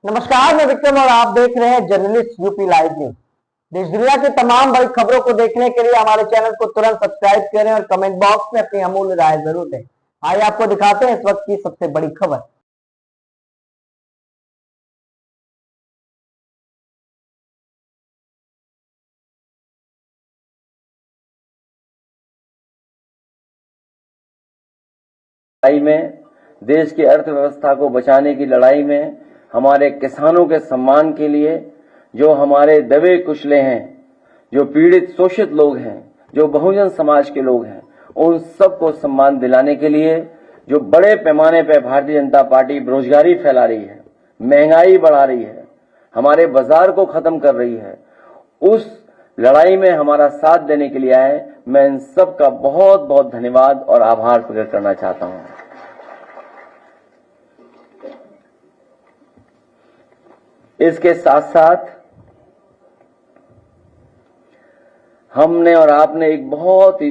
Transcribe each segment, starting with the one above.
नमस्कार, मैं विक्रम और आप देख रहे हैं जर्नलिस्ट यूपी लाइव न्यूज। देश दुनिया की तमाम बड़ी खबरों को देखने के लिए हमारे चैनल को तुरंत सब्सक्राइब करें और कमेंट बॉक्स में अपनी अमूल्य राय जरूर दें। आइए आपको दिखाते हैं इस वक्त की सबसे बड़ी खबर। लड़ाई में, देश की अर्थव्यवस्था को बचाने की लड़ाई में, हमारे किसानों के सम्मान के लिए जो हमारे दबे कुचले हैं, जो पीड़ित शोषित लोग हैं, जो बहुजन समाज के लोग हैं, उन सबको सम्मान दिलाने के लिए जो बड़े पैमाने पर भारतीय जनता पार्टी बेरोजगारी फैला रही है, महंगाई बढ़ा रही है, हमारे बाजार को खत्म कर रही है, उस लड़ाई में हमारा साथ देने के लिए आए। मैं इन सब का बहुत बहुत धन्यवाद और आभार प्रकट करना चाहता हूं। इसके साथ साथ हमने और आपने एक बहुत ही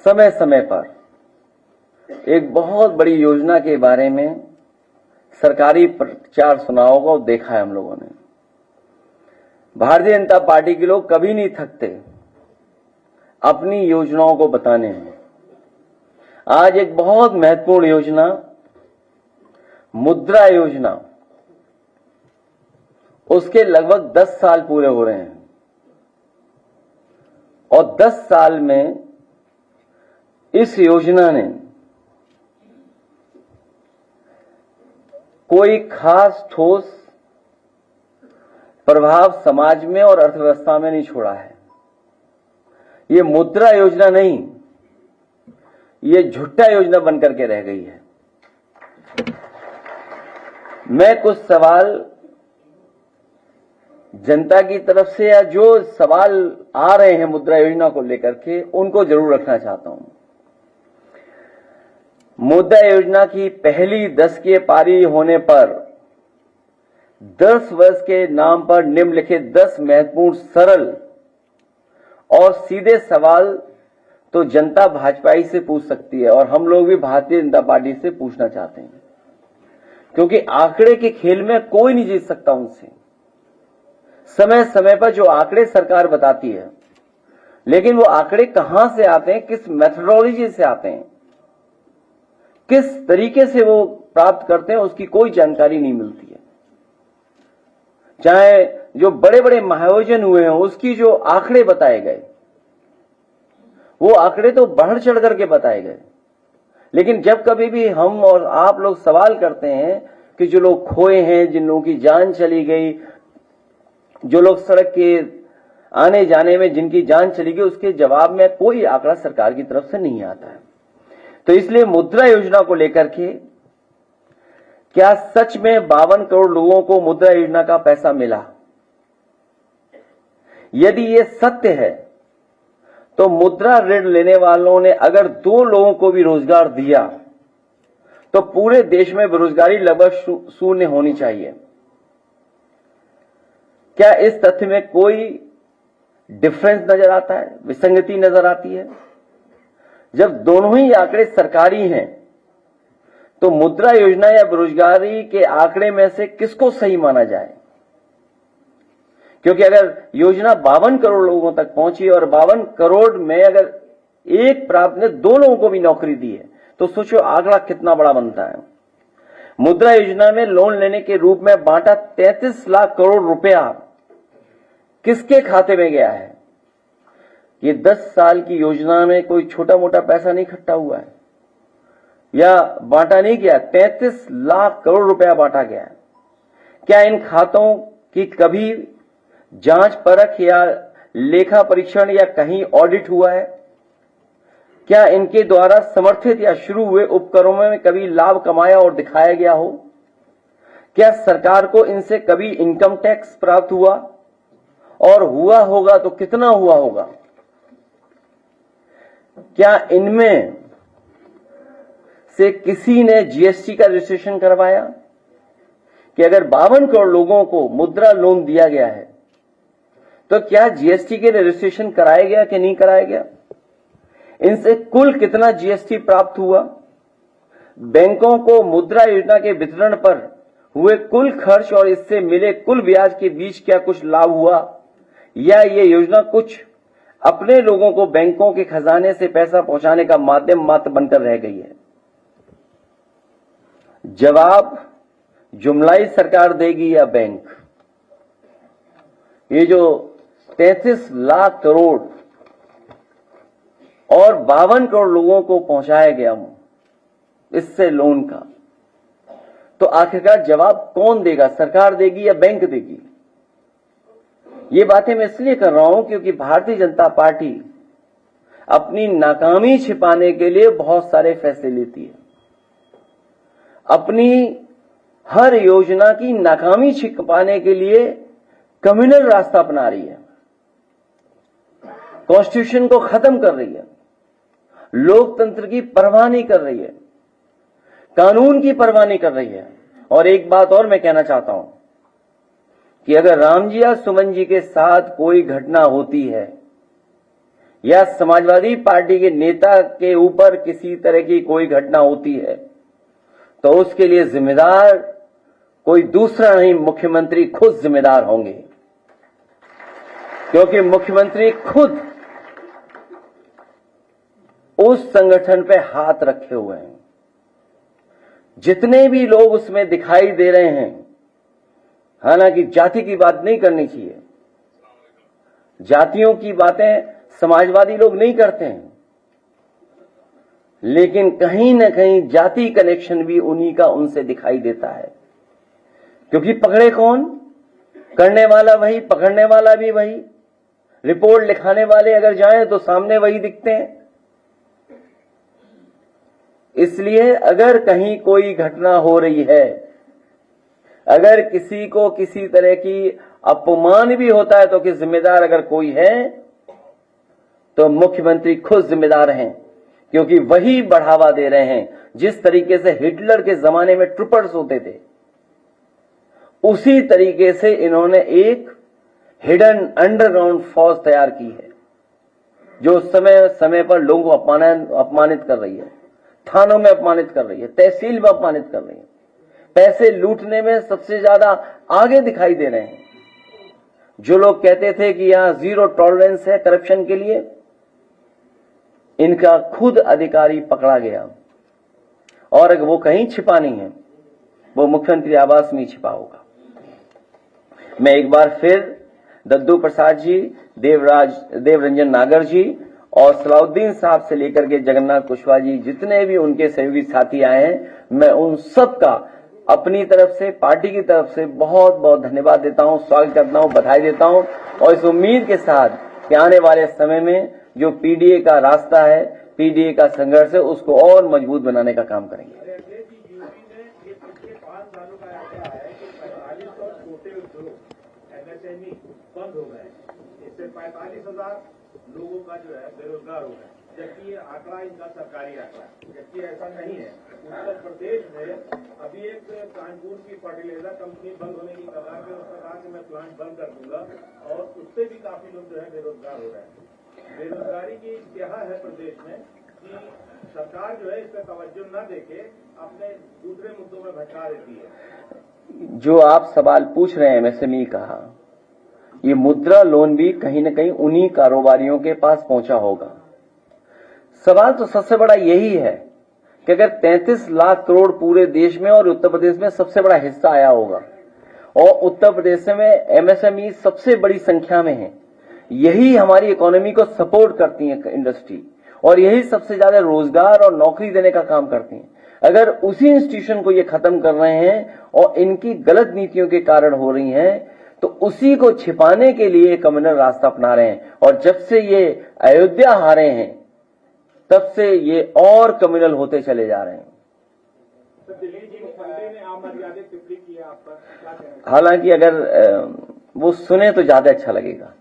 समय समय पर एक बहुत बड़ी योजना के बारे में सरकारी प्रचार सुनाव को देखा है। हम लोगों ने, भारतीय जनता पार्टी के लोग कभी नहीं थकते अपनी योजनाओं को बताने में। आज एक बहुत महत्वपूर्ण योजना, मुद्रा योजना, उसके लगभग 10 साल पूरे हो रहे हैं और 10 साल में इस योजना ने कोई खास ठोस प्रभाव समाज में और अर्थव्यवस्था में नहीं छोड़ा है। ये मुद्रा योजना नहीं, ये झूठा योजना बनकर के रह गई है। मैं कुछ सवाल जनता की तरफ से या जो सवाल आ रहे हैं मुद्रा योजना को लेकर के, उनको जरूर रखना चाहता हूं। मुद्रा योजना की पहली 10 की पारी होने पर 10 वर्ष के नाम पर निम्नलिखित 10 महत्वपूर्ण सरल और सीधे सवाल तो जनता भाजपाई से पूछ सकती है और हम लोग भी भारतीय जनता पार्टी से पूछना चाहते हैं, क्योंकि आंकड़े के खेल में कोई नहीं जीत सकता उनसे। समय समय पर जो आंकड़े सरकार बताती है, लेकिन वो आंकड़े कहां से आते हैं, किस मेथोडोलॉजी से आते हैं, किस तरीके से वो प्राप्त करते हैं, उसकी कोई जानकारी नहीं मिलती है। चाहे जो बड़े बड़े महाआयोजन हुए हैं, उसकी जो आंकड़े बताए गए, वो आंकड़े तो बढ़ चढ़ करके बताए गए, लेकिन जब कभी भी हम और आप लोग सवाल करते हैं कि जो लोग खोए हैं, जिन लोगों की जान चली गई, जो लोग सड़क के आने जाने में जिनकी जान चली गई, उसके जवाब में कोई आंकड़ा सरकार की तरफ से नहीं आता है। तो इसलिए मुद्रा योजना को लेकर के क्या सच में 52 करोड़ लोगों को मुद्रा योजना का पैसा मिला? यदि ये सत्य है तो मुद्रा ऋण लेने वालों ने अगर 2 लोगों को भी रोजगार दिया तो पूरे देश में बेरोजगारी लगभग शून्य होनी चाहिए। क्या इस तथ्य में कोई डिफरेंस नजर आता है, विसंगति नजर आती है? जब दोनों ही आंकड़े सरकारी हैं तो मुद्रा योजना या बेरोजगारी के आंकड़े में से किसको सही माना जाए? क्योंकि अगर योजना 52 करोड़ लोगों तक पहुंची और 52 करोड़ में अगर एक प्राप्त ने 2 लोगों को भी नौकरी दी है, तो सोचो आंकड़ा कितना बड़ा बनता है। मुद्रा योजना में लोन लेने के रूप में बांटा 33 लाख करोड़ रुपया किसके खाते में गया है? ये 10 साल की योजना में कोई छोटा मोटा पैसा नहीं इकट्ठा हुआ है या बांटा नहीं गया, 33 लाख करोड़ रुपया बांटा गया है। क्या इन खातों की कभी जांच परख या लेखा परीक्षण या कहीं ऑडिट हुआ है? क्या इनके द्वारा समर्थित या शुरू हुए उपक्रमों में कभी लाभ कमाया और दिखाया गया हो? क्या सरकार को इनसे कभी इनकम टैक्स प्राप्त हुआ, और हुआ होगा तो कितना हुआ होगा? क्या इनमें से किसी ने जीएसटी का रजिस्ट्रेशन करवाया? कि अगर 52 करोड़ लोगों को मुद्रा लोन दिया गया है तो क्या जीएसटी के रजिस्ट्रेशन कराया गया कि नहीं कराया गया? इनसे कुल कितना जीएसटी प्राप्त हुआ? बैंकों को मुद्रा योजना के वितरण पर हुए कुल खर्च और इससे मिले कुल ब्याज के बीच क्या कुछ लाभ हुआ, या ये योजना कुछ अपने लोगों को बैंकों के खजाने से पैसा पहुंचाने का माध्यम मात्र बनकर रह गई है? जवाब जुमलाई सरकार देगी या बैंक? ये जो 33 लाख करोड़ और 52 करोड़ लोगों को पहुंचाया गया इससे लोन का, तो आखिरकार जवाब कौन देगा? सरकार देगी या बैंक देगी? ये बातें मैं इसलिए कर रहा हूं क्योंकि भारतीय जनता पार्टी अपनी नाकामी छिपाने के लिए बहुत सारे फैसले लेती है। अपनी हर योजना की नाकामी छिपाने के लिए कम्युनल रास्ता अपना रही है, कॉन्स्टिट्यूशन को खत्म कर रही है, लोकतंत्र की परवाह नहीं कर रही है, कानून की परवाह नहीं कर रही है। और एक बात और मैं कहना चाहता हूं कि अगर राम जी या सुमन जी के साथ कोई घटना होती है या समाजवादी पार्टी के नेता के ऊपर किसी तरह की कोई घटना होती है, तो उसके लिए जिम्मेदार कोई दूसरा नहीं, मुख्यमंत्री खुद जिम्मेदार होंगे, क्योंकि मुख्यमंत्री खुद उस संगठन पे हाथ रखे हुए हैं। जितने भी लोग उसमें दिखाई दे रहे हैं, हालांकि जाति की बात नहीं करनी चाहिए, जातियों की बातें समाजवादी लोग नहीं करते हैं, लेकिन कहीं ना कहीं जाति कनेक्शन भी उन्हीं का उनसे दिखाई देता है। क्योंकि पकड़े कौन? करने वाला वही, पकड़ने वाला भी वही, रिपोर्ट लिखाने वाले अगर जाएं तो सामने वही दिखते हैं। इसलिए अगर कहीं कोई घटना हो रही है, अगर किसी को किसी तरह की अपमान भी होता है, तो कि जिम्मेदार अगर कोई है तो मुख्यमंत्री खुद जिम्मेदार हैं, क्योंकि वही बढ़ावा दे रहे हैं। जिस तरीके से हिटलर के जमाने में ट्रूपर्स होते थे, उसी तरीके से इन्होंने एक हिडन अंडरग्राउंड फौज तैयार की है, जो समय समय पर लोगों को अपमानित कर रही है, थानों में अपमानित कर रही है, तहसील में अपमानित कर रही है, पैसे लूटने में सबसे ज्यादा आगे दिखाई दे रहे हैं। जो लोग कहते थे कि यहां जीरो टॉलरेंस है करप्शन के लिए, इनका खुद अधिकारी पकड़ा गया, और अगर वो कहीं छिपा नहीं है, वो मुख्यमंत्री आवास में छिपा होगा। मैं एक बार फिर दद्दू प्रसाद जी, देवरंजन नागर जी और सलाउद्दीन साहब से लेकर के जगन्नाथ कुशवाहा जी, जितने भी उनके सहयोगी साथी आए हैं, मैं उन सब का अपनी तरफ से, पार्टी की तरफ से बहुत बहुत धन्यवाद देता हूं, स्वागत करता हूं, बधाई देता हूं, और इस उम्मीद के साथ कि आने वाले समय में जो पीडीए का रास्ता है, पीडीए का संघर्ष है, उसको और मजबूत बनाने का काम करेंगे। बंद हो गए, इससे 45,000 लोगों का जो है बेरोजगार हो गए, जबकि ये आंकड़ा इनका सरकारी आंकड़ा, जबकि ऐसा नहीं है। उत्तर प्रदेश में अभी एक कानपुर की फर्टिलाइजर कंपनी बंद होने की कगार पे, उसने कहा कि मैं प्लांट बंद कर दूंगा, और उससे भी काफी लोग जो है बेरोजगार हो रहे हैं। बेरोजगारी की क्या है प्रदेश में कि सरकार जो है इस पर तवज्जो न देके अपने दूसरे मुद्दों में भटका देती है। जो आप सवाल पूछ रहे हैं एमएसएमई का, ये मुद्रा लोन भी कहीं न कहीं उन्हीं कारोबारियों के पास पहुंचा होगा। सवाल तो सबसे बड़ा यही है कि अगर 33 लाख करोड़ पूरे देश में और उत्तर प्रदेश में सबसे बड़ा हिस्सा आया होगा, और उत्तर प्रदेश में एमएसएमई सबसे बड़ी संख्या में है, यही हमारी इकोनॉमी को सपोर्ट करती है इंडस्ट्री, और यही सबसे ज्यादा रोजगार और नौकरी देने का काम करती है। अगर उसी इंस्टीट्यूशन को ये खत्म कर रहे हैं और इनकी गलत नीतियों के कारण हो रही हैं, तो उसी को छिपाने के लिए कम्युनल रास्ता अपना रहे हैं। और जब से ये अयोध्या हारे हैं, तब से ये और कम्युनल होते चले जा रहे हैं। हालांकि अगर वो सुने तो ज्यादा अच्छा लगेगा।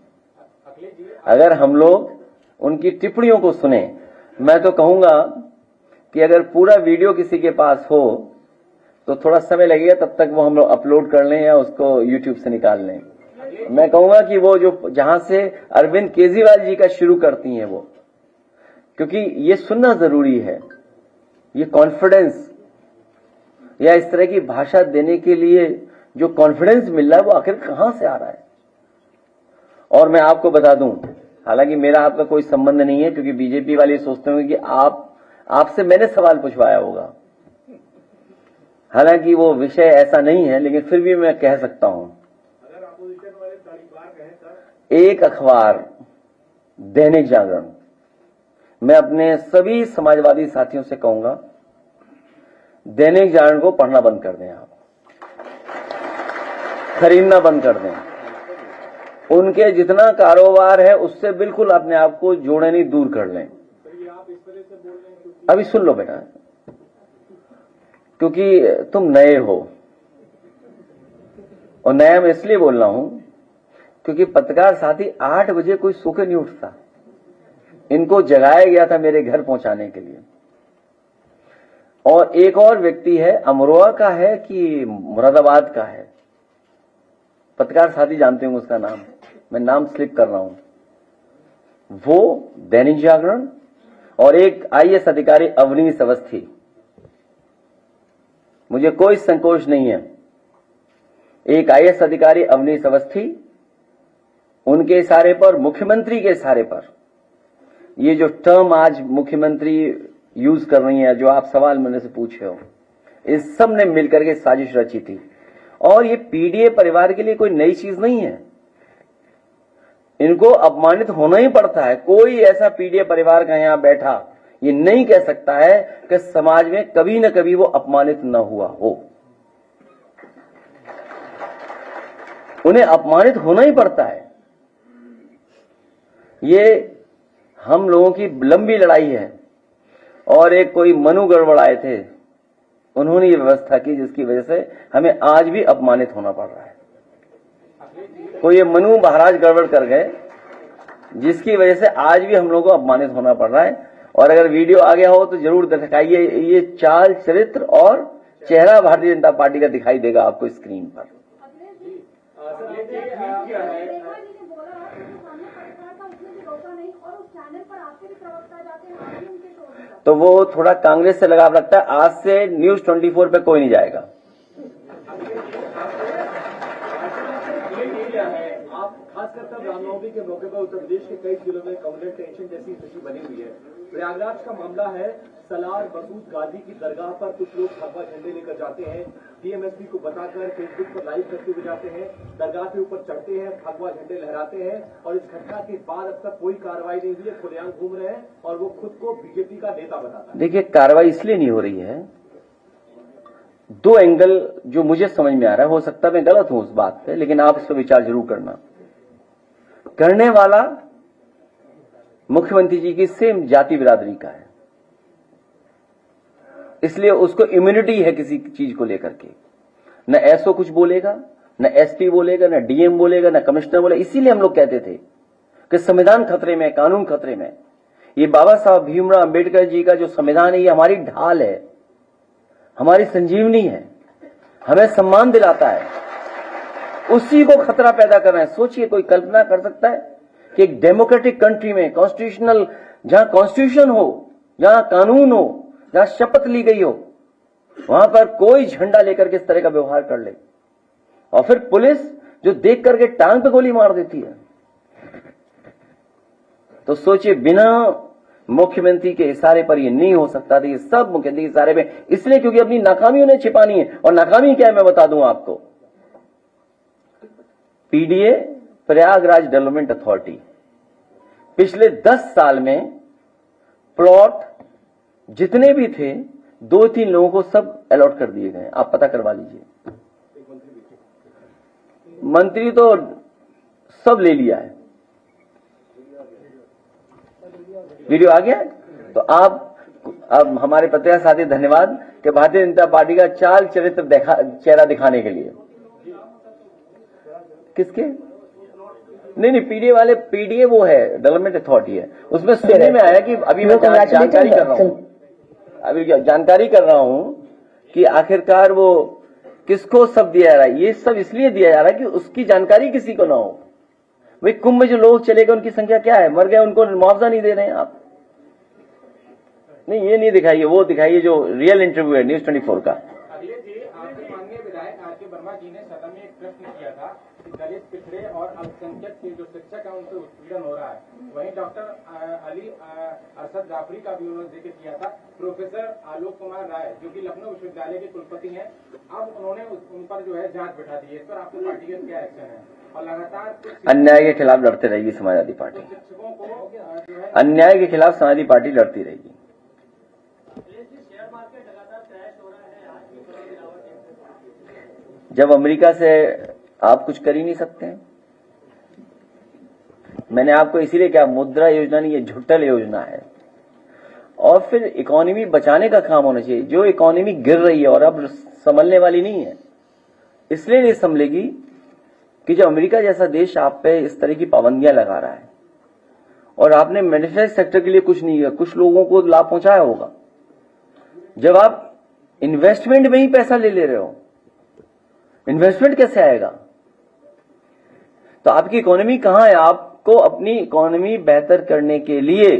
अगर हम लोग उनकी टिप्पणियों को सुने, मैं तो कहूंगा कि अगर पूरा वीडियो किसी के पास हो तो थोड़ा समय लगेगा, तब तक वो हम लोग अपलोड कर लें या उसको यूट्यूब से निकाल लें। मैं कहूंगा कि वो जो जहां से अरविंद केजरीवाल जी का शुरू करती हैं वो, क्योंकि ये सुनना जरूरी है। ये कॉन्फिडेंस या इस तरह की भाषा देने के लिए जो कॉन्फिडेंस मिल रहा है वो आखिर कहां से आ रहा है। और मैं आपको बता दूं, हालांकि मेरा आपका कोई संबंध नहीं है, क्योंकि बीजेपी वाले सोचते होंगे कि आपसे मैंने सवाल पूछवाया होगा। हालांकि वो विषय ऐसा नहीं है, लेकिन फिर भी मैं कह सकता हूं, अगर अपोजिशन वाले तारीखवार कहें सर, एक अखबार दैनिक जागरण, मैं अपने सभी समाजवादी साथियों से कहूंगा दैनिक जागरण को पढ़ना बंद कर दें, आप खरीदना बंद कर दें। उनके जितना कारोबार है उससे बिल्कुल अपने आप को जोड़े नहीं, दूर कर लें। आप इस तरह से बोल रहे हैं अभी सुन लो बेटा, क्योंकि तुम नए हो, और नया मैं इसलिए बोल रहा हूं क्योंकि पत्रकार साथी 8 बजे कोई सो के नहीं उठता। इनको जगाया गया था मेरे घर पहुंचाने के लिए। और एक और व्यक्ति है, अमरोहा का है कि मुरादाबाद का है, पत्रकार साथी जानते होंगे उसका नाम, मैं नाम स्लिप कर रहा हूं, वो दैनिक जागरण, और एक आईएएस अधिकारी अवनीश अवस्थी। मुझे कोई संकोच नहीं है, एक आईएएस अधिकारी अवनीश अवस्थी, उनके इशारे पर, मुख्यमंत्री के इशारे पर, ये जो टर्म आज मुख्यमंत्री यूज कर रही है, जो आप सवाल मेरे से पूछे हो, इस सब ने मिलकर के साजिश रची थी। और ये पीडीए परिवार के लिए कोई नई चीज नहीं है, इनको अपमानित होना ही पड़ता है। कोई ऐसा पीडीए परिवार का यहां बैठा ये नहीं कह सकता है कि समाज में कभी न कभी वो अपमानित न हुआ हो। उन्हें अपमानित होना ही पड़ता है। ये हम लोगों की लंबी लड़ाई है। और एक कोई मनु गड़बड़ आए थे, उन्होंने ये व्यवस्था की जिसकी वजह से हमें आज भी अपमानित होना पड़ रहा है। कोई ये मनु महाराज गड़बड़ कर गए जिसकी वजह से आज भी हम लोगों को अपमानित होना पड़ रहा है। और अगर वीडियो आ गया हो तो जरूर दिखाइए, ये चाल चरित्र और चेहरा भारतीय जनता पार्टी का दिखाई देगा आपको स्क्रीन पर। तो वो थोड़ा कांग्रेस से लगाव रखता है। आज से न्यूज 24 पे कोई नहीं जाएगा। आप खासकर तब रामनवमी के मौके पर उत्तर प्रदेश के कई जिलों में कम्युनल टेंशन जैसी स्थिति बनी हुई है। प्रयागराज का मामला है, सलार मसूद गाजी की दरगाह पर कुछ लोग भगवा झंडे लेकर जाते हैं, डीएमएसपी को बताकर फेसबुक पर लाइव करते हुए जाते हैं, दरगाह के ऊपर चढ़ते हैं, भगवा झंडे लहराते हैं, और इस घटना के बाद अब तक कोई कार्रवाई नहीं हुई है, खुलेआम घूम रहे हैं और वो खुद को बीजेपी का नेता बताता है। देखिए, कार्रवाई इसलिए नहीं हो रही है, दो एंगल जो मुझे समझ में आ रहा है, हो सकता है मैं गलत हूं उस बात पे, लेकिन आप इस पर विचार जरूर करना। करने वाला मुख्यमंत्री जी की सेम जाति बिरादरी का है, इसलिए उसको इम्यूनिटी है किसी चीज को लेकर के। न एसओ कुछ बोलेगा, न एसपी बोलेगा, न डीएम बोलेगा, न कमिश्नर बोलेगा। इसीलिए हम लोग कहते थे कि संविधान खतरे में, कानून खतरे में। ये बाबा साहब भीमराव अंबेडकर जी का जो संविधान है, ये हमारी ढाल है, हमारी संजीवनी है, हमें सम्मान दिलाता है। उसी को खतरा पैदा कर रहे हैं। सोचिए, कोई कल्पना कर सकता है कि एक डेमोक्रेटिक कंट्री में, कॉन्स्टिट्यूशनल, जहां कॉन्स्टिट्यूशन हो, जहां कानून हो, जहां शपथ ली गई हो, वहां पर कोई झंडा लेकर के इस तरह का व्यवहार कर ले, और फिर पुलिस जो देख करके टांग पे गोली मार देती है। तो सोचिए, बिना मुख्यमंत्री के इशारे पर ये नहीं हो सकता था। ये सब मुख्यमंत्री के इशारे में, इसलिए क्योंकि अपनी नाकामी उन्हें छिपानी है। और नाकामी क्या है मैं बता दूं आपको। पीडीए, प्रयागराज डेवलपमेंट अथॉरिटी, पिछले 10 साल में प्लॉट जितने भी थे 2-3 लोगों को सब अलॉट कर दिए गए। आप पता करवा लीजिए। मंत्री तो सब ले लिया है। वीडियो आ गया। तो आप, अब हमारे पत्रकार साथी धन्यवाद कि भारतीय जनता पार्टी का चाल चरित्र चेहरा दिखाने के लिए। किसके? नहीं, पीडीए वाले, पीडीए वो है डेवलपमेंट अथॉरिटी है, उसमें सुनने में आया कि अभी मैं जानकारी कर रहा हूं, अभी जानकारी कर रहा हूं कि आखिरकार वो किसको सब दिया जा रहा है। ये सब इसलिए दिया जा रहा है कि उसकी जानकारी किसी को ना हो। भाई, कुंभ में जो लोग चले गए उनकी संख्या क्या है, मर गए, उनको मुआवजा नहीं दे रहे हैं आप। नहीं, ये नहीं दिखाइए, वो दिखाइए जो रियल इंटरव्यू है न्यूज 24 का। अगले अल्पसंख्यक के जो शिक्षक है उनसे उत्पीड़न हो रहा है। वहीं डॉक्टर अली अरशद जाफरी का भी उन्होंने जिक्र किया था। प्रोफेसर आलोक कुमार राय जो कि लखनऊ विश्वविद्यालय के कुलपति हैं, अब उन्होंने उन पर जो है जांच बैठा दी है। इस पर आपकी पार्टी का क्या एक्शन है? और लगातार अन्याय के खिलाफ लड़ते रहेगी समाजवादी पार्टी। शिक्षकों को जो है अन्याय के खिलाफ समाजवादी पार्टी लड़ती रहेगी। जब अमेरिका से आप कुछ कर ही नहीं सकते हैं। मैंने आपको इसीलिए क्या, मुद्रा योजना नहीं, ये झुट्टल योजना है। और फिर इकोनॉमी बचाने का काम होना चाहिए। जो इकोनॉमी गिर रही है और अब संभलने वाली नहीं है, इसलिए नहीं संभलेगी कि जो अमेरिका जैसा देश आप पे इस तरह की पाबंदियां लगा रहा है और आपने मैन्युफैक्चरिंग सेक्टर के लिए कुछ नहीं किया, कुछ लोगों को लाभ पहुंचाया होगा। जब आप इन्वेस्टमेंट में ही पैसा ले रहे हो, इन्वेस्टमेंट कैसे आएगा? तो आपकी इकोनॉमी कहां है? आपको अपनी इकोनॉमी बेहतर करने के लिए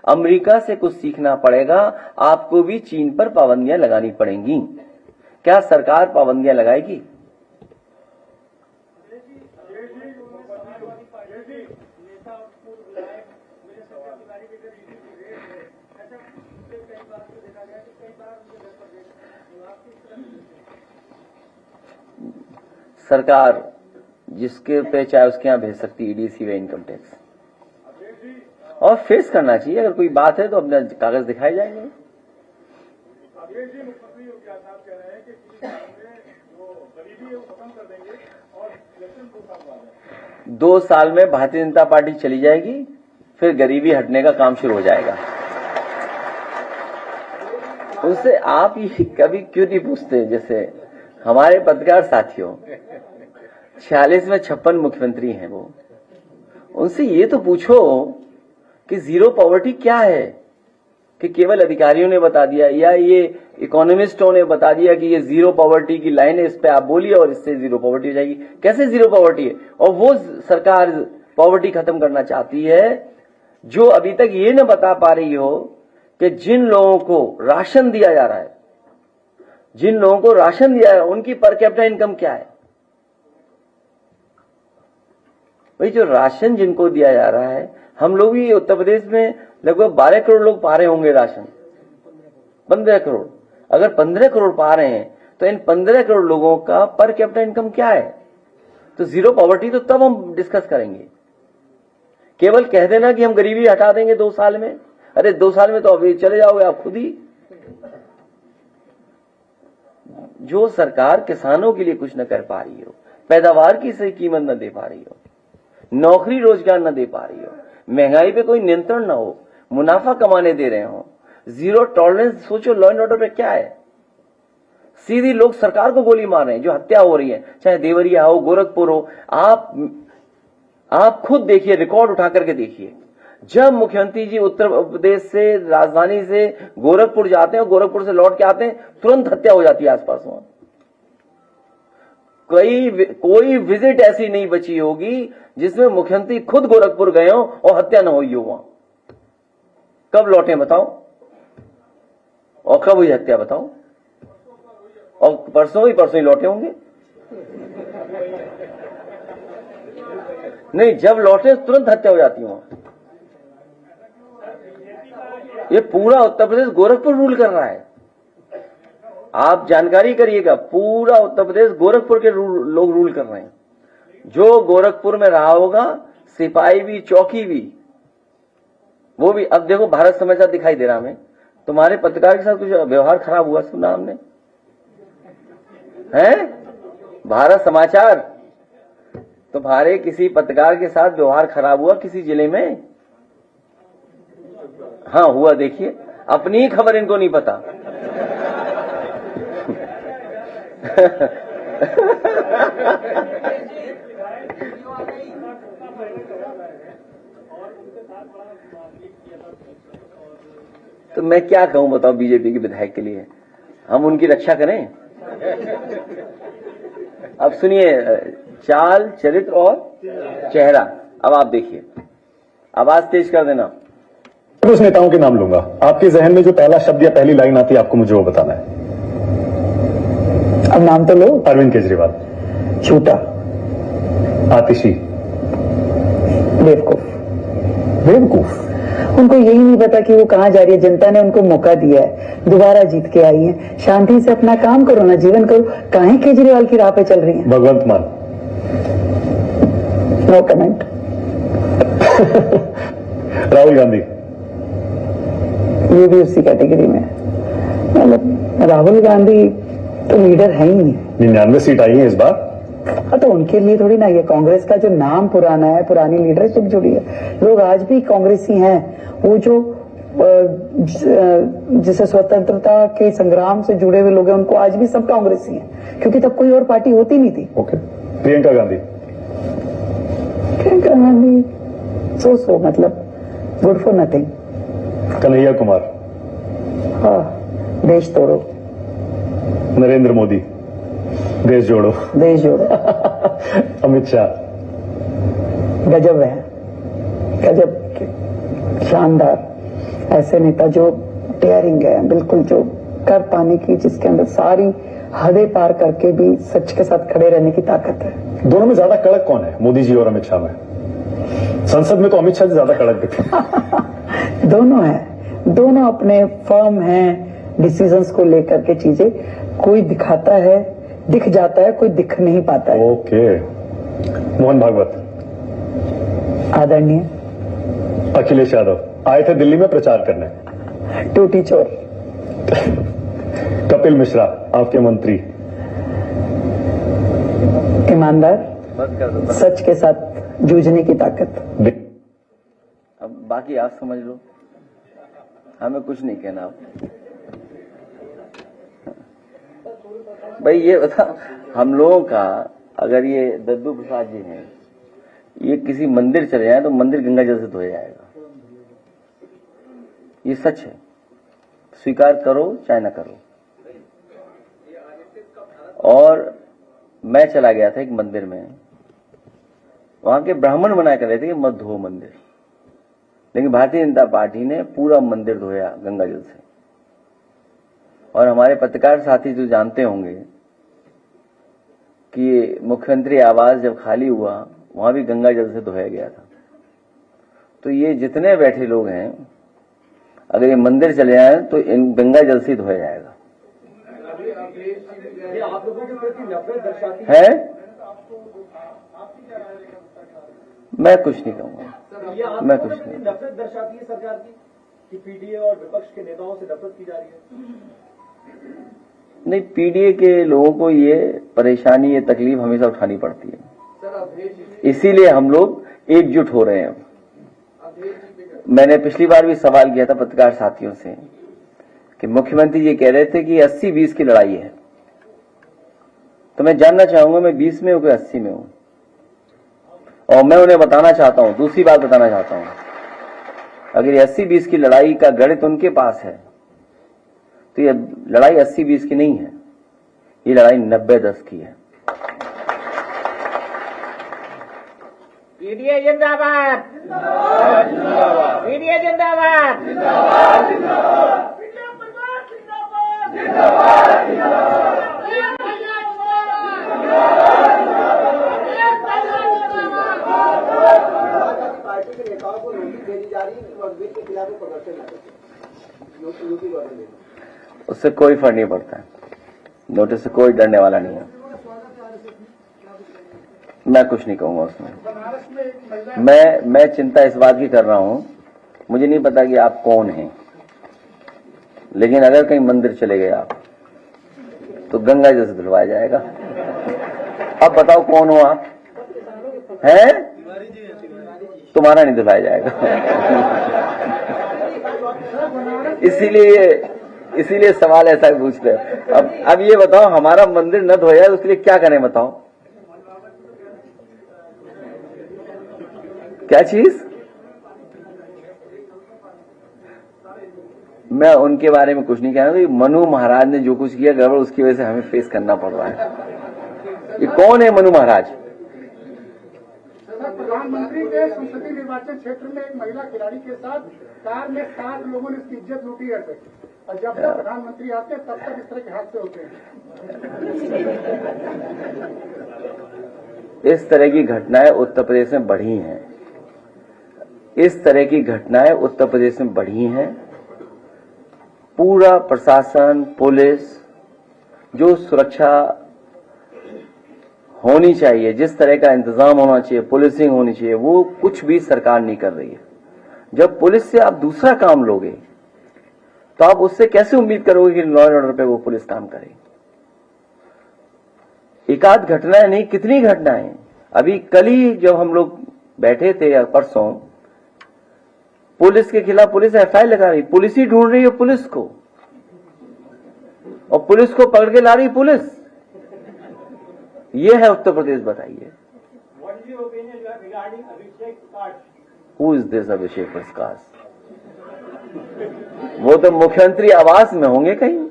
अमेरिका से कुछ सीखना पड़ेगा। आपको भी चीन पर पाबंदियां लगानी पड़ेंगी। क्या सरकार पाबंदियां लगाएगी? सरकार जिसके पे चाहे उसके यहां भेज सकती है ईडीसी व इनकम टैक्स, और फेस करना चाहिए। अगर कोई बात है तो अपने कागज दिखाए जाएंगे। मुख्यमंत्री योगी आदित्यनाथ कह रहे हैं कि 3 साल में जो गरीबी है वो खत्म कर देंगे और इलेक्शन 2 साल बाद है। 2 साल में भारतीय जनता पार्टी चली जाएगी, फिर गरीबी हटने का काम शुरू हो जाएगा। उससे आप ये कभी क्यों नहीं पूछते? जैसे हमारे पत्रकार साथियों 46 में 56 मुख्यमंत्री हैं, वो उनसे ये तो पूछो कि जीरो पॉवर्टी क्या है? कि केवल अधिकारियों ने बता दिया या ये इकोनॉमिस्टों ने बता दिया कि ये जीरो पॉवर्टी की लाइन है, इस पे आप बोलिए और इससे जीरो पॉवर्टी हो जाएगी। कैसे जीरो पॉवर्टी है? और वो सरकार पॉवर्टी खत्म करना चाहती है जो अभी तक ये न बता पा रही हो कि जिन लोगों को राशन दिया जा रहा है, जिन लोगों को राशन दिया है, उनकी पर कैपिटा इनकम क्या है? भाई जो राशन जिनको दिया जा रहा है, हम लोग भी उत्तर प्रदेश में लगभग 12 करोड़ लोग पा रहे होंगे राशन, 15 करोड़। अगर 15 करोड़ पा रहे हैं तो इन 15 करोड़ लोगों का पर कैपिटा इनकम क्या है? तो जीरो पॉवर्टी तो तब हम डिस्कस करेंगे। केवल कह देना कि हम गरीबी हटा देंगे 2 साल में, अरे 2 साल में तो अभी चले जाओगे आप खुद ही। जो सरकार किसानों के लिए कुछ न कर पा रही हो, पैदावार की सही कीमत न दे पा रही हो, नौकरी रोजगार न दे पा रही हो, महंगाई पे कोई नियंत्रण न हो, मुनाफा कमाने दे रहे हो, जीरो टॉलरेंस, सोचो लॉ एंड ऑर्डर पे क्या है? सीधी लोग सरकार को गोली मार रहे हैं, जो हत्या हो रही है, चाहे देवरिया हो, गोरखपुर हो। आप खुद देखिए, रिकॉर्ड उठा करके देखिए। जब मुख्यमंत्री जी उत्तर प्रदेश से, राजधानी से गोरखपुर जाते हैं और गोरखपुर से लौट के आते हैं, तुरंत हत्या हो जाती है आसपास वहां। कोई विजिट ऐसी नहीं बची होगी जिसमें मुख्यमंत्री खुद गोरखपुर गए हो और हत्या न हुई हो वहां। कब लौटे बताओ? और कब हुई हत्या बताओ? और परसों ही लौटे होंगे। नहीं, जब लौटे तुरंत हत्या हो जाती है वहां। ये पूरा उत्तर प्रदेश गोरखपुर रूल कर रहा है। आप जानकारी करिएगा, पूरा उत्तर प्रदेश गोरखपुर के लोग रूल कर रहे हैं। जो गोरखपुर में रहा होगा, सिपाही भी, चौकी भी, वो भी। अब देखो, भारत समाचार दिखाई दे रहा हमें, तुम्हारे पत्रकार के साथ कुछ व्यवहार खराब हुआ, सुना हमने है? भारत समाचार, तुम्हारे किसी पत्रकार के साथ व्यवहार खराब हुआ किसी जिले में? हाँ हुआ, देखिए। अपनी खबर इनको नहीं पता। तो मैं क्या कहूं बताओ बीजेपी के विधायक के लिए? हम उनकी रक्षा करें? अब सुनिए, चाल, चरित्र और चेहरा। अब आप देखिए, आवाज तेज कर देना। उस नेताओं के नाम लूंगा, आपके जहन में जो पहला शब्द या पहली लाइन आती है आपको मुझे वो बताना है। अब नाम तो लो। अरविंद केजरीवाल। झूठा। आतिशी। बेवकूफ। बेवकूफ। उनको यही नहीं पता कि वो कहाँ जा रही है। जनता ने उनको मौका दिया है, दोबारा जीत के आई है। शांति से अपना काम करो ना, जीवन करो। काहे केजरीवाल की राह पे चल रही है? भगवंत मान। No comment. राहुल गांधी। ये भी उसी कैटेगरी में है। मतलब राहुल गांधी तो लीडर है ही नहीं। 99 सीट आई है इस बार। हाँ, तो उनके लिए थोड़ी ना, ये कांग्रेस का जो नाम पुराना है, पुरानी लीडरशिप जुड़ी है। लोग आज भी कांग्रेसी हैं। वो जो जिसे स्वतंत्रता के संग्राम से जुड़े हुए लोग हैं, उनको आज भी सब कांग्रेसी हैं, क्योंकि तब कोई और पार्टी होती नहीं थी। ओके। प्रियंका गांधी। प्रियंका गांधी सो मतलब good for nothing. Kanhaiya Kumar. हाँ, देश तोड़ो। नरेंद्र मोदी। देश जोड़ो। देश जोड़ो। अमित शाह। गजब है, गजब शानदार। ऐसे नेता जो डेयरिंग है, बिल्कुल जो कर पाने की, जिसके अंदर सारी हदें पार करके भी सच के साथ खड़े रहने की ताकत है। दोनों में ज्यादा कड़क कौन है, मोदी जी और अमित शाह में? संसद में तो अमित शाह जी ज्यादा कड़क दिखते। दोनों है, दोनों अपने फर्म हैं डिसीजंस को लेकर के। चीजें कोई दिखाता है, दिख जाता है, कोई दिख नहीं पाता है। ओके। मोहन भागवत। आदरणीय। अखिलेश यादव आए थे दिल्ली में प्रचार करने। टूटी चोर। कपिल मिश्रा आपके मंत्री। ईमानदार, बस कर दो। सच के साथ जूझने की ताकत। अब बाकी आप समझ लो, हमें कुछ नहीं कहना। आप भाई ये बता, हम लोगों का अगर ये दद्दू प्रसाद जी हैं, ये किसी मंदिर चले जाए तो मंदिर गंगा जल से धोया जाएगा। ये सच है, स्वीकार करो चाहे ना करो। और मैं चला गया था एक मंदिर में, वहां के ब्राह्मण मना कर रहे थे कि मत धो मंदिर, लेकिन भारतीय जनता पार्टी ने पूरा मंदिर धोया गंगा जल से। और हमारे पत्रकार साथी जो जानते होंगे कि मुख्यमंत्री आवास जब खाली हुआ, वहां भी गंगा जल से धोया गया था। तो ये जितने बैठे लोग हैं, अगर ये मंदिर चले जाए तो इन गंगा जल से धोया जाएगा। आप लोगों के प्रति नफरत दर्शाती है? मैं कुछ नहीं कहूंगा, मैं कुछ नहीं। नफरत दर्शाती है सरकार की कि पीडीए और विपक्ष के नेताओं से नफरत की जा रही है। नहीं, पीडीए के लोगों को ये परेशानी, ये तकलीफ हमेशा उठानी पड़ती है, इसीलिए हम लोग एकजुट हो रहे हैं। मैंने पिछली बार भी सवाल किया था पत्रकार साथियों से कि मुख्यमंत्री जी कह रहे थे कि 80-20 की लड़ाई है, तो मैं जानना चाहूंगा मैं 20 में हूं कि 80 में हूं। और मैं उन्हें बताना चाहता हूं, दूसरी बात बताना चाहता हूं, अगर 80-20 की लड़ाई का गणित उनके पास है तो ये लड़ाई 80-20 की नहीं है, ये लड़ाई 90-10 की है। पीडीए जिंदाबाद, पीडीए जिंदाबाद, पार्टी के नेताओं को नोटिस भेजी जा रही है कि मजबूत के खिलाफ प्रदर्शन न करें। उससे कोई फर्क नहीं पड़ता है, नोटिस से कोई डरने वाला नहीं है। मैं कुछ नहीं कहूंगा उसमें। मैं चिंता इस बात की कर रहा हूं, मुझे नहीं पता कि आप कौन हैं, लेकिन अगर कहीं मंदिर चले गए आप तो गंगा जल से धुलवाया जाएगा। अब बताओ कौन हो आप? हैं? तुम्हारा नहीं धुलाया जाएगा। इसीलिए सवाल ऐसा पूछते हैं। अब ये बताओ, हमारा मंदिर न धोया उसके लिए क्या करें बताओ? क्या चीज? मैं उनके बारे में कुछ नहीं कह रहा। मनु महाराज ने जो कुछ किया गड़बड़, उसकी वजह से हमें फेस करना पड़ रहा है। ये कौन है मनु महाराज? प्रधानमंत्री के संसदीय निर्वाचन क्षेत्र में एक महिला खिलाड़ी के साथ कार में 7 लोगों ने इसकी इज्जत लूटी है, और जब तक प्रधानमंत्री आते हैं तब तक इस तरह के हादसे होते हैं। इस तरह की घटनाएं उत्तर प्रदेश में बढ़ी हैं। इस तरह की घटनाएं उत्तर प्रदेश में बढ़ी हैं। पूरा प्रशासन, पुलिस, जो सुरक्षा होनी चाहिए, जिस तरह का इंतजाम होना चाहिए, पुलिसिंग होनी चाहिए, वो कुछ भी सरकार नहीं कर रही है। जब पुलिस से आप दूसरा काम लोगे तो आप उससे कैसे उम्मीद करोगे कि लॉ एंड ऑर्डर पे वो पुलिस काम करे? एक आध घटनाएं नहीं, कितनी घटनाएं। अभी कल ही जब हम लोग बैठे थे या परसों, पुलिस के खिलाफ पुलिस एफआईआर लगा रही, पुलिस ही ढूंढ रही है पुलिस को, और पुलिस को पकड़ के ला रही पुलिस। ये है उत्तर प्रदेश। बताइए, who is this Abhishek Prakash? वो तो मुख्यमंत्री आवास में होंगे कहीं।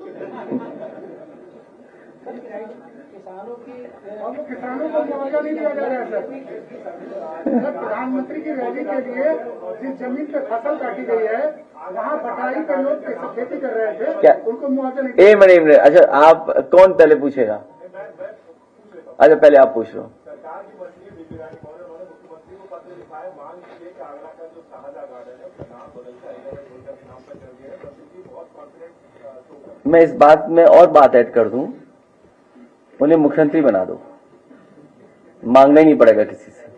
किसानों को मुआवजा नहीं दिया जा रहा है सर। प्रधानमंत्री की रैली के लिए जिस जमीन पे फसल काटी गई है, वहाँ बटाई पे लोग खेती कर रहे थे, क्या उनको मुआवजा नहीं? एक मिनट। अच्छा, आप कौन पहले पूछेगा? अच्छा, पहले आप पूछ लो। सरकार की मंत्री बिजली उन्होंने मुख्यमंत्री को पत्र लिखा है, मांग की है कि आगरा का जो शाहजहां गार्डन है उसका नाम बदल के अलीगढ़ के नाम पर कर दिया है। प्रसिद्धि बहुत कॉन्फिडेंट। मैं इस बात में और बात ऐड कर दूं, उन्हें मुख्यमंत्री बना दो, मांगना ही नहीं पड़ेगा किसी से।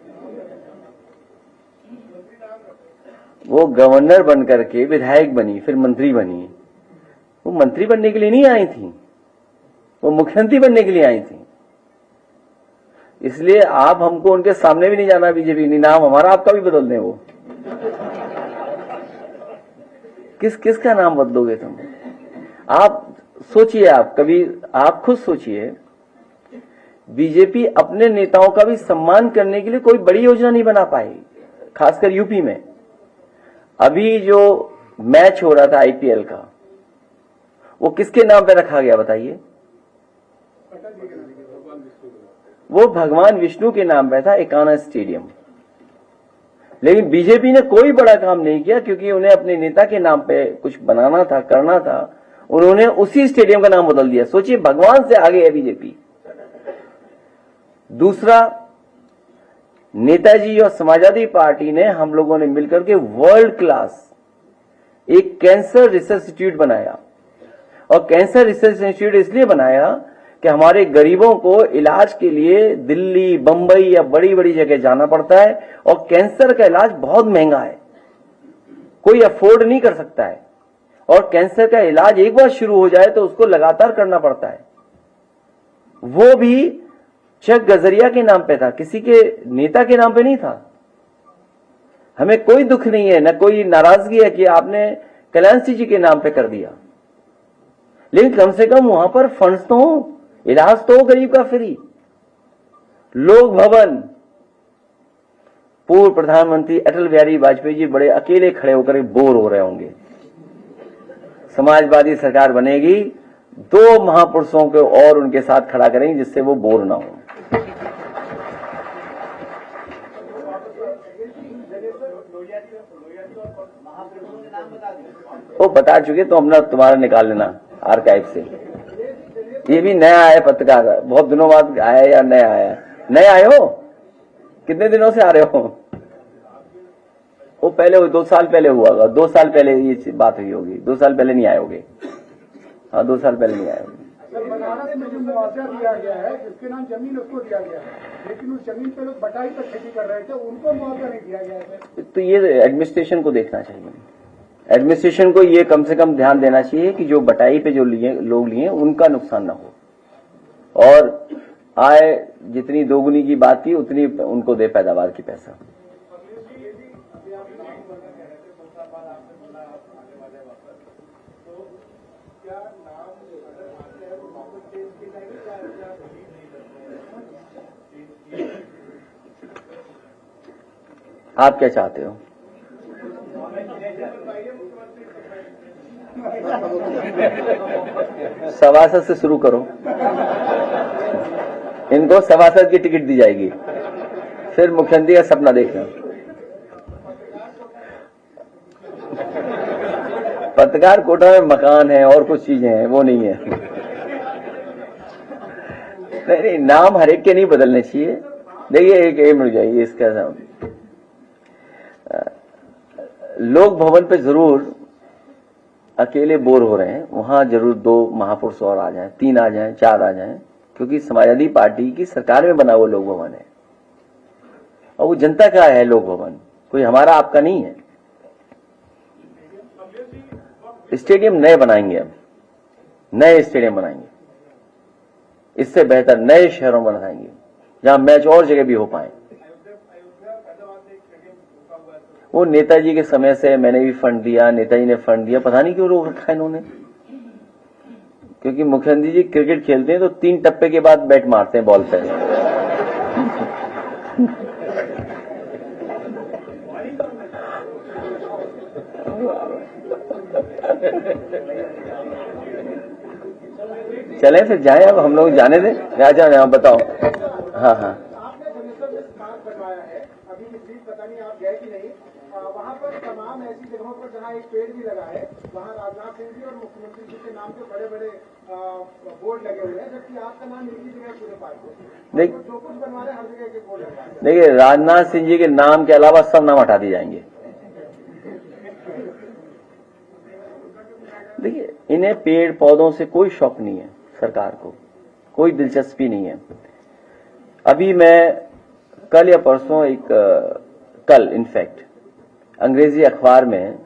वो गवर्नर बन करके विधायक बनी, फिर मंत्री बनी। वो मंत्री बनने के लिए नहीं आई थी, वो मुख्यमंत्री बनने के लिए आई थी। इसलिए आप हमको उनके सामने भी नहीं जाना बीजेपी, नहीं नाम हमारा आपका भी बदल दें। वो किसका नाम बदलोगे तुम? आप सोचिए, आप कभी आप खुद सोचिए, बीजेपी अपने नेताओं का भी सम्मान करने के लिए कोई बड़ी योजना नहीं बना पाई, खासकर यूपी में। अभी जो मैच हो रहा था आईपीएल का, वो किसके नाम पे रखा गया बताइए? वो भगवान विष्णु के नाम पे था, एकाना स्टेडियम। लेकिन बीजेपी ने कोई बड़ा काम नहीं किया, क्योंकि उन्हें अपने नेता के नाम पे कुछ बनाना था, करना था। उन्होंने उसी स्टेडियम का नाम बदल दिया। सोचिए, भगवान से आगे है बीजेपी। दूसरा, नेताजी और समाजवादी पार्टी ने, हम लोगों ने मिलकर के वर्ल्ड क्लास एक कैंसर रिसर्च इंस्टीट्यूट बनाया। और कैंसर रिसर्च इंस्टीट्यूट इसलिए बनाया कि हमारे गरीबों को इलाज के लिए दिल्ली, बंबई या बड़ी बड़ी जगह जाना पड़ता है, और कैंसर का इलाज बहुत महंगा है, कोई अफोर्ड नहीं कर सकता है। और कैंसर का इलाज एक बार शुरू हो जाए तो उसको लगातार करना पड़ता है। वो भी चक गजरिया के नाम पे था, किसी के नेता के नाम पे नहीं था। हमें कोई दुख नहीं है, न कोई नाराजगी है कि आपने कल्याण सिंह जी के नाम पे कर दिया, लेकिन कम से कम वहां पर फंड्स तो हो, इलाज तो हो गरीब का फ्री। लोक भवन, पूर्व प्रधानमंत्री अटल बिहारी वाजपेयी जी बड़े अकेले खड़े होकर बोर हो रहे होंगे। समाजवादी सरकार बनेगी, 2 महापुरुषों को और उनके साथ खड़ा करेंगे जिससे वो बोर ना हो। वो बता चुके, तो अपना तुम्हारा निकाल लेना आर्काइव से। ये भी नया आया पत्रकार, बहुत दिनों बाद आया या नया आया? नए आए हो? कितने दिनों से आ रहे हो? वो पहले 2 साल पहले हुआ होगा, 2 साल पहले ये बात हुई होगी। 2 साल पहले नहीं आए होगे। हाँ, 2 साल पहले नहीं आए होगे। बनारस में जो मुआवजा दिया गया है, जिसके नाम जमीन उसको दिया गया है, लेकिन उस जमीन पे लोग बटाई पर खेती कर रहे थे, उनको मुआवजा नहीं दिया गया है। तो ये एडमिनिस्ट्रेशन को देखना चाहिए। एडमिनिस्ट्रेशन को ये कम से कम ध्यान देना चाहिए कि जो बटाई पे जो लोग लिए उनका नुकसान ना हो, और आय जितनी दोगुनी की बात की उतनी उनको दे पैदावार की पैसा। आप क्या चाहते हो? सभासद से शुरू करो, इनको सभासद की टिकट दी जाएगी, फिर मुख्यमंत्री का सपना देखना। पत्रकार कोटा में मकान है और कुछ चीजें हैं, वो नहीं है। नहीं, नाम हर एक के नहीं बदलने चाहिए। देखिए, एक मिल जाइए इसका नाम। लोक भवन पे जरूर अकेले बोर हो रहे हैं, वहां जरूर 2 महापुरुष और आ जाएं, 3 आ जाएं, 4 आ जाएं, क्योंकि समाजवादी पार्टी की सरकार में बना हुआ लोक भवन है और वो जनता का है लोक भवन, कोई हमारा आपका नहीं है। स्टेडियम नए बनाएंगे, अब नए स्टेडियम बनाएंगे, इससे बेहतर नए शहरों में बनाएंगे जहां मैच और जगह भी हो पाए। वो नेताजी के समय से मैंने भी फंड दिया, नेताजी ने फंड दिया, पता नहीं क्यों रोक रखा है इन्होंने। क्योंकि मुख्यमंत्री जी क्रिकेट खेलते हैं तो 3 टप्पे के बाद बैट मारते हैं बॉल पे। चले फिर जाए, अब हम लोग जाने दें, जाने आप बताओ। हाँ हाँ, आपने जलेश्वर में स्मारक बनवाया है, अभी पिछली पता नहीं आप गए कि नहीं, वहाँ पर तमाम ऐसी जगहों पर जहाँ एक पेड़ भी लगा है, वहाँ राजनाथ सिंह जी और मुख्यमंत्री जी के नाम के बड़े बड़े बोर्ड लगे हुए हैं, जबकि आपका नाम एक ही जगह पूरे पार्क में, जो कुछ बनवा रहे हर जगह के बोर्ड लगा है। देखिए, राजनाथ सिंह जी के नाम के अलावा सब नाम हटा दिए जाएंगे। देखिए, इन्हें पेड़ पौधों से कोई शौक नहीं है, सरकार को कोई दिलचस्पी नहीं है। अभी मैं कल या परसों कल इनफैक्ट अंग्रेजी अखबार में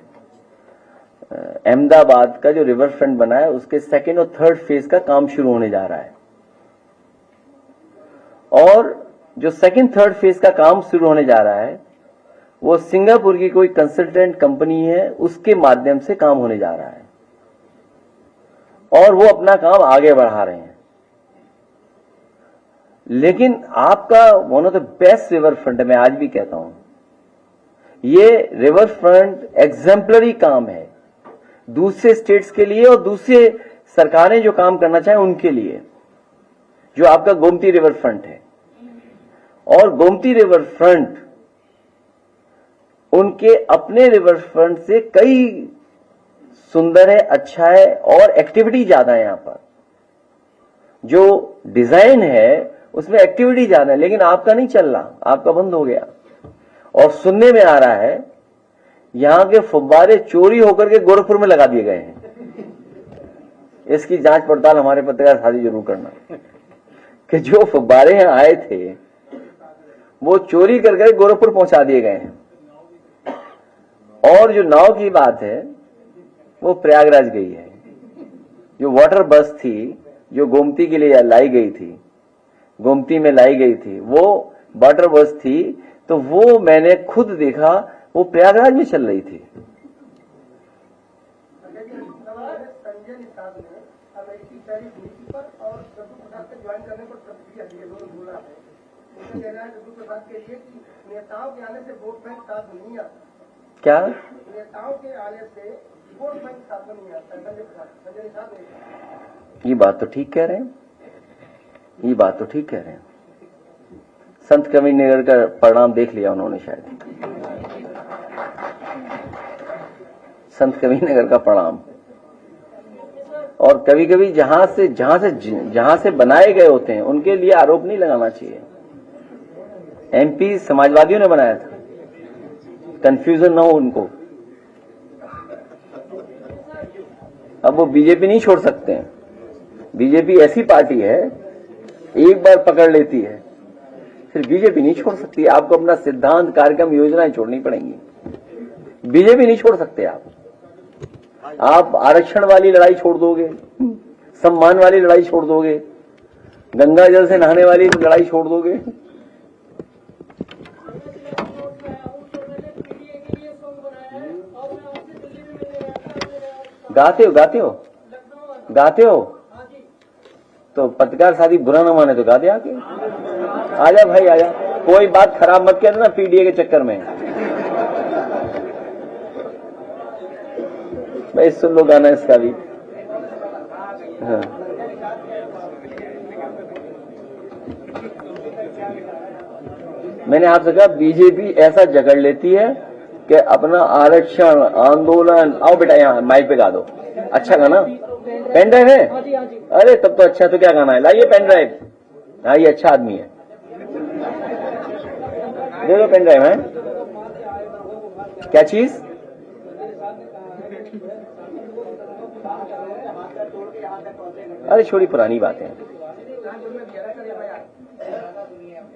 अहमदाबाद का जो रिवर फ्रंट बना है उसके 2nd और 3rd फेज का काम शुरू होने जा रहा है, और जो 2nd 3rd फेज का काम शुरू होने जा रहा है वो सिंगापुर की कोई कंसल्टेंट कंपनी है, उसके माध्यम से काम होने जा रहा है और वो अपना काम आगे बढ़ा रहे हैं। लेकिन आपका one of the best river front है, मैं आज भी कहता हूं, ये रिवर फ्रंट एग्जाम्पलरी काम है दूसरे स्टेट्स के लिए और दूसरे सरकारें जो काम करना चाहें उनके लिए, जो आपका गोमती रिवर फ्रंट है। और गोमती रिवर फ्रंट उनके अपने रिवर फ्रंट से कई सुंदर है, अच्छा है और एक्टिविटी ज्यादा है। यहां पर जो डिजाइन है उसमें एक्टिविटी ज्यादा है, लेकिन आपका नहीं चल रहा, आपका बंद हो गया। और सुनने में आ रहा है यहां के फुब्बारे चोरी होकर के गोरखपुर में लगा दिए गए हैं। इसकी जांच पड़ताल हमारे पत्रकार साथी जरूर करना कि जो फुब्बारे यहां आए थे वो चोरी करके गोरखपुर पहुंचा दिए गए हैं। और जो नाव की बात है वो प्रयागराज गई है। जो वाटर बस थी जो गोमती के लिए लाई गई थी, गोमती में लाई गई थी, वो वाटर बस थी, तो वो मैंने खुद देखा, वो प्रयागराज में चल रही थी। संजय निषाद ने अमेरिकी टैरिफ नीति पर और जदू प्रसाद के ज्वाइन करने पर प्रतिक्रिया दी है, दोनों बोल रहा है। उनका कहना है जदू प्रसाद के लिए कि नेताओं के आने से वोट बैंक साथ नहीं आता। क्या नेताओं के आने से वोट बैंक साथ नहीं आता? संजय निषाद ने ये बात तो ठीक कह रहे हैं, ये बात तो ठीक कह रहे हैं। संत कबीरनगर का परिणाम देख लिया उन्होंने शायद, संत कबीरनगर का परिणाम। और कभी कभी जहां से बनाए गए होते हैं उनके लिए आरोप नहीं लगाना चाहिए। एमपी समाजवादियों ने बनाया था, कंफ्यूजन ना हो उनको। अब वो बीजेपी नहीं छोड़ सकते हैं। बीजेपी ऐसी पार्टी है, एक बार पकड़ लेती है फिर बीजेपी नहीं छोड़ सकती। आपको अपना सिद्धांत, कार्यक्रम, योजनाएं छोड़नी पड़ेंगी। बीजेपी नहीं छोड़ सकते आप आरक्षण वाली लड़ाई छोड़ दोगे, सम्मान वाली लड़ाई छोड़ दोगे, गंगा जल से नहाने वाली लड़ाई छोड़ दोगे। गाते हो तो पत्रकार साथी बुरा न माने तो गा दे आके। आजा भाई आजा, कोई बात खराब मत कर ना पीडीए के चक्कर में। भाई सुन लो गाना इसका भी। हाँ। मैंने आपसे कहा बीजेपी ऐसा जकड़ लेती है कि अपना आरक्षण आंदोलन, आओ बेटा यहाँ माइक पे गा दो। अच्छा गाना, पेन ड्राइव है? अरे तब तो अच्छा, तो क्या गाना है, लाइए पेन ड्राइव। हाँ ये अच्छा आदमी है, दे दो पेन ड्राइव है। क्या चीज? अरे छोड़ी पुरानी बातें,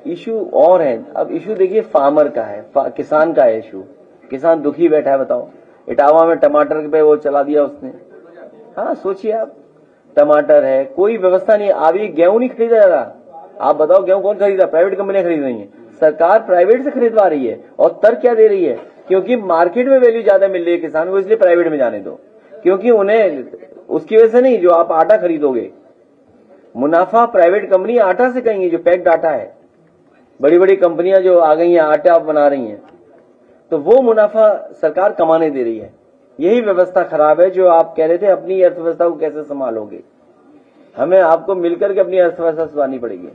इशू और है। अब इशू देखिए फार्मर का है, किसान का है इशू। किसान दुखी बैठा है, बताओ। इटावा में टमाटर पे वो चला दिया उसने। हाँ सोचिए आप, टमाटर है, कोई व्यवस्था नहीं। अभी गेहूं नहीं खरीदा जा रहा। आप बताओ गेहूं कौन खरीदा? प्राइवेट कंपनियां खरीद रही है। सरकार प्राइवेट से खरीदवा रही है। और तर्क क्या दे रही है? क्योंकि मार्केट में वैल्यू ज्यादा मिल रही है किसान को, इसलिए प्राइवेट में जाने दो। क्योंकि उन्हें उसकी वजह से नहीं, जो आप आटा खरीदोगे मुनाफा प्राइवेट कंपनी आटा से कहेंगी, जो पैक्ड आटा है। बड़ी बड़ी कंपनियां जो आ गई हैं आटा बना रही हैं, तो वो मुनाफा सरकार कमाने दे रही है। यही व्यवस्था खराब है। जो आप कह रहे थे अपनी अर्थव्यवस्था को कैसे संभालोगे, हमें आपको मिलकर के अपनी अर्थव्यवस्था सुधारनी पड़ेगी।